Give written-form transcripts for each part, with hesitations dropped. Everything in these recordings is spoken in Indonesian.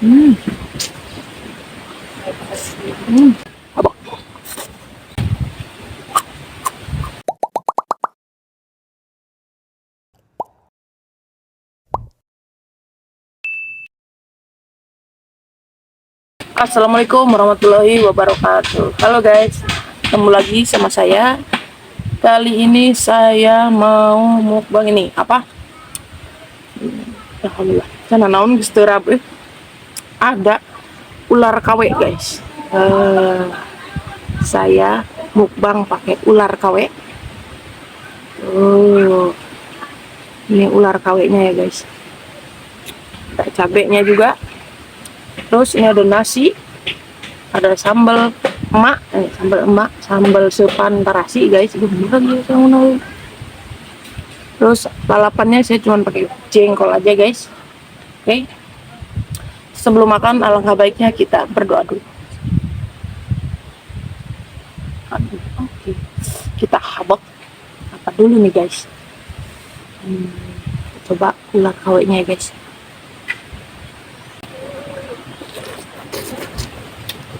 Hmm. Hmm. Apa? Assalamualaikum warahmatullahi wabarakatuh. Halo guys, ketemu lagi sama saya. Kali ini saya mau mukbang ini apa? Alhamdulillah. Sana naon geus teu rabe. Ada ular kawe guys. Saya mukbang pakai ular kawe. Oh, ini ular kawenya ya guys. Ada cabenya juga. Terus ini ada nasi, ada sambal emak, sambal sepan tarasi guys. Terus lalapannya saya cuma pakai jengkol aja guys. Oke. Sebelum makan alangkah baiknya kita berdoa dulu. Oke. Kita habak apa dulu nih guys. Coba ular kawenya ya guys.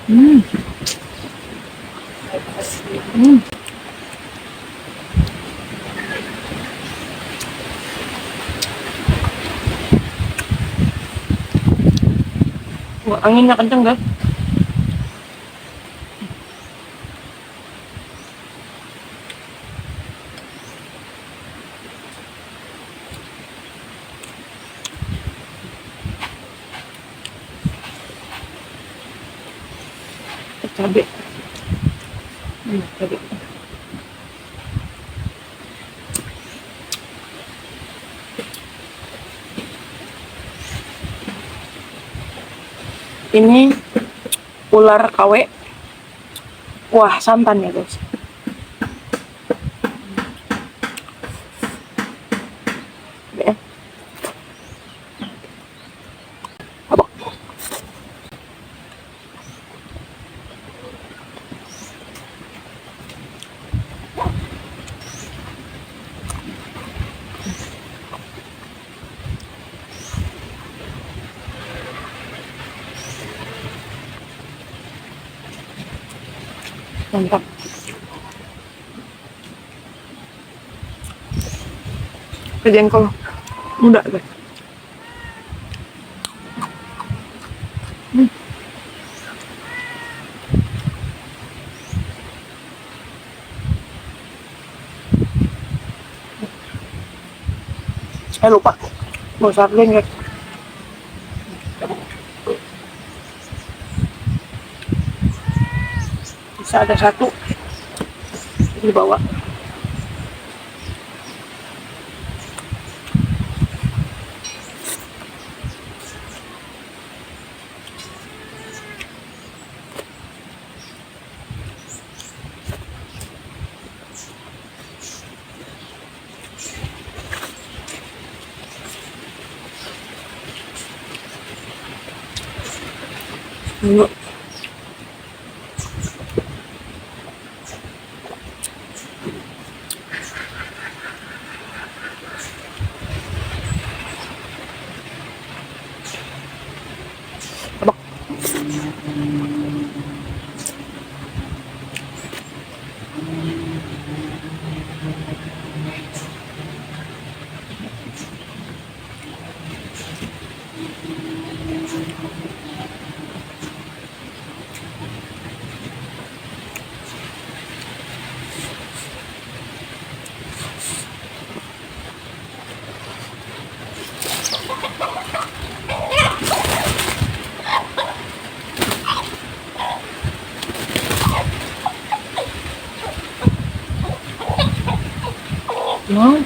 Hmm. Hmm. Wah, anginnya kenceng guys. Cabai. Cabai. Ini ular kawe. Wah, santan ya guys. Ya. Apa? Mantap. Jengkol muda guys. Saya lupa mau sarden guys. Bisa ada satu di bawah. Dulu. Abak. Hmm.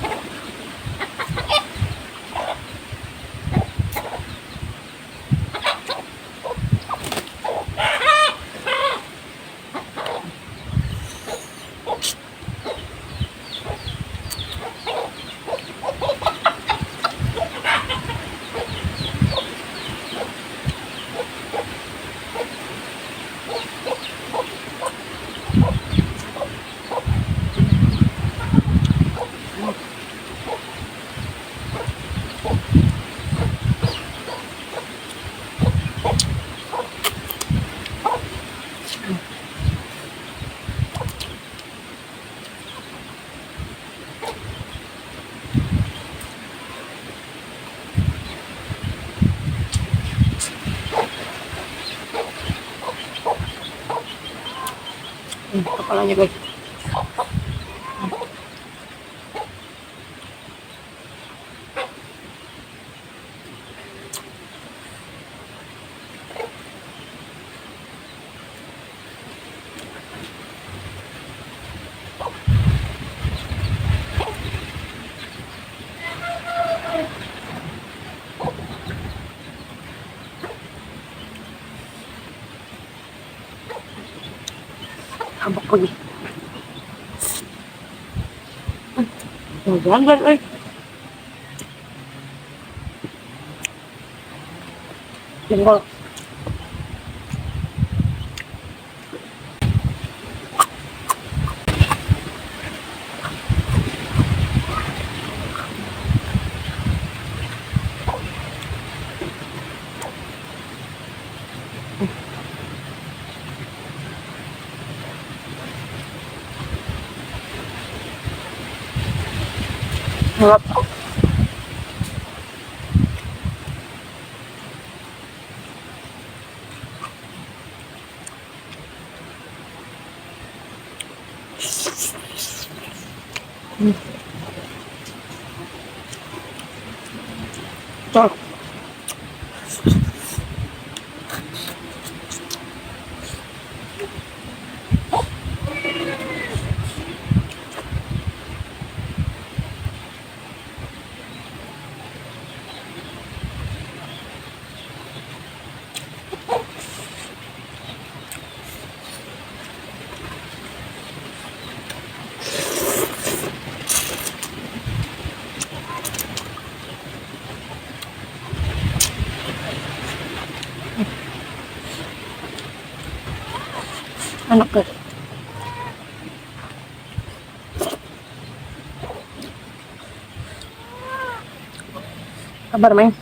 kepalanya guys. Habak lagi. Jangan guys, jengkol. Harap. Tuh. Enak guys. Kabar main.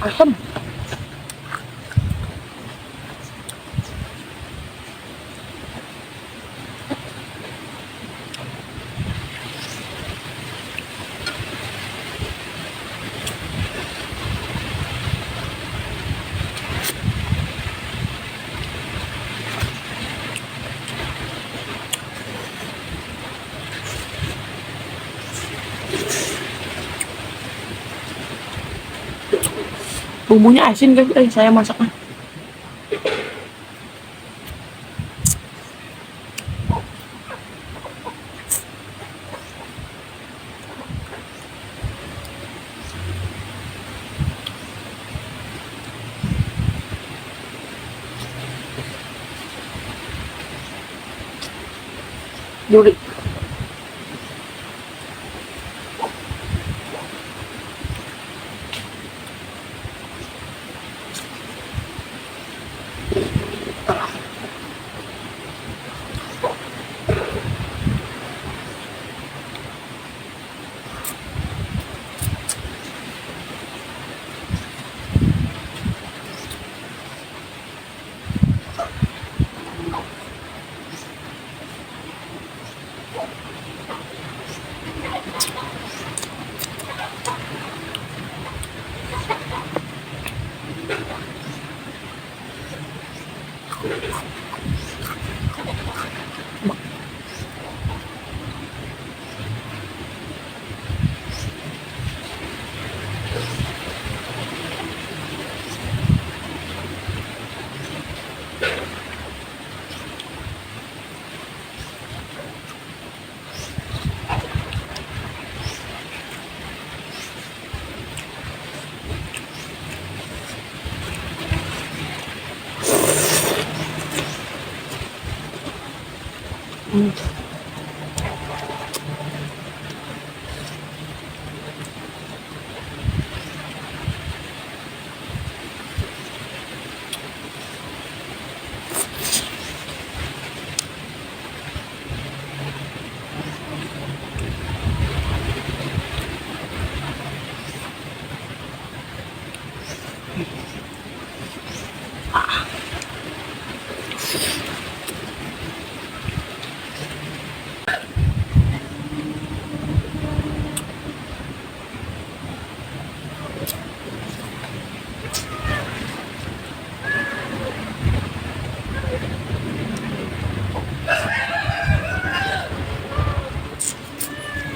Asam. Bumbunya asin guys, saya masaknya. Gurih.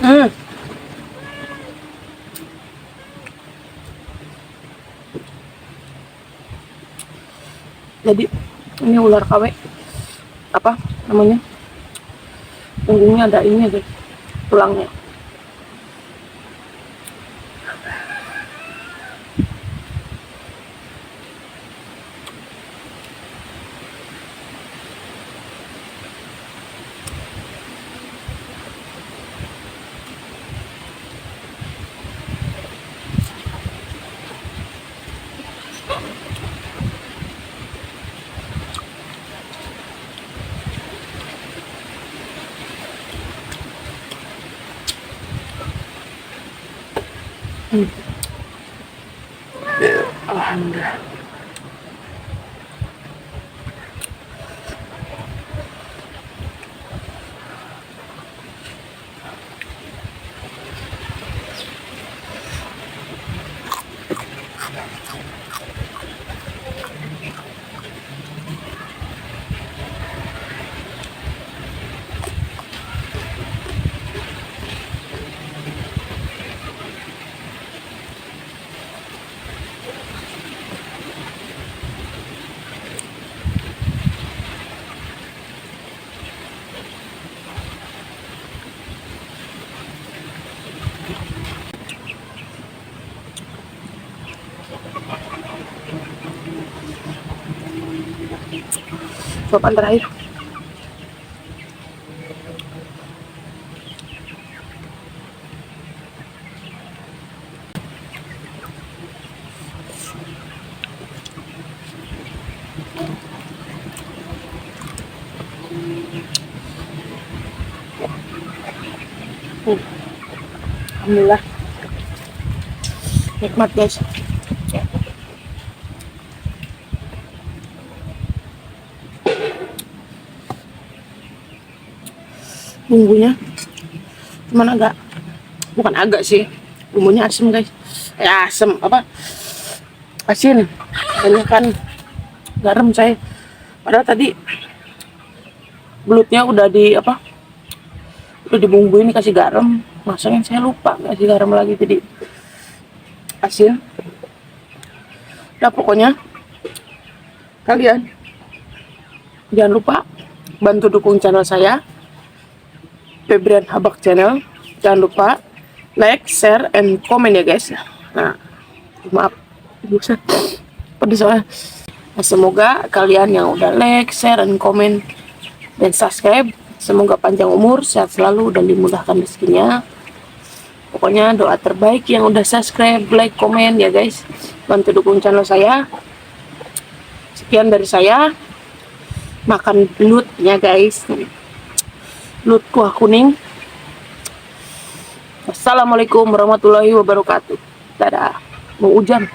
Hmm. Jadi ini ular KW, apa namanya, punggungnya ada ini guys, tulangnya. Hmm. Alhamdulillah. Suapan terakhir. Alhamdulillah, nikmat guys. Bumbunya cuman agak, bukan agak sih, bumbunya asem guys. Asem apa, asin, banyak kan garam saya. Padahal tadi belutnya udah di apa, udah dibumbuin kasih garam, masanya saya lupa kasih garam lagi, jadi asin. Nah pokoknya kalian jangan lupa bantu dukung channel saya, Febrian Habak Channel. Jangan lupa like, share, and comment ya guys. Nah, maaf, buset, pedes soalnya. Nah, semoga kalian yang udah like, share, and comment, dan subscribe, semoga panjang umur, sehat selalu, dan dimudahkan rezekinya. Pokoknya doa terbaik yang udah subscribe, like, komen ya guys. Bantu dukung channel saya. Sekian dari saya. Makan belutnya guys. Belut kuah kuning. Assalamualaikum warahmatullahi wabarakatuh. Dadah. Mau hujan.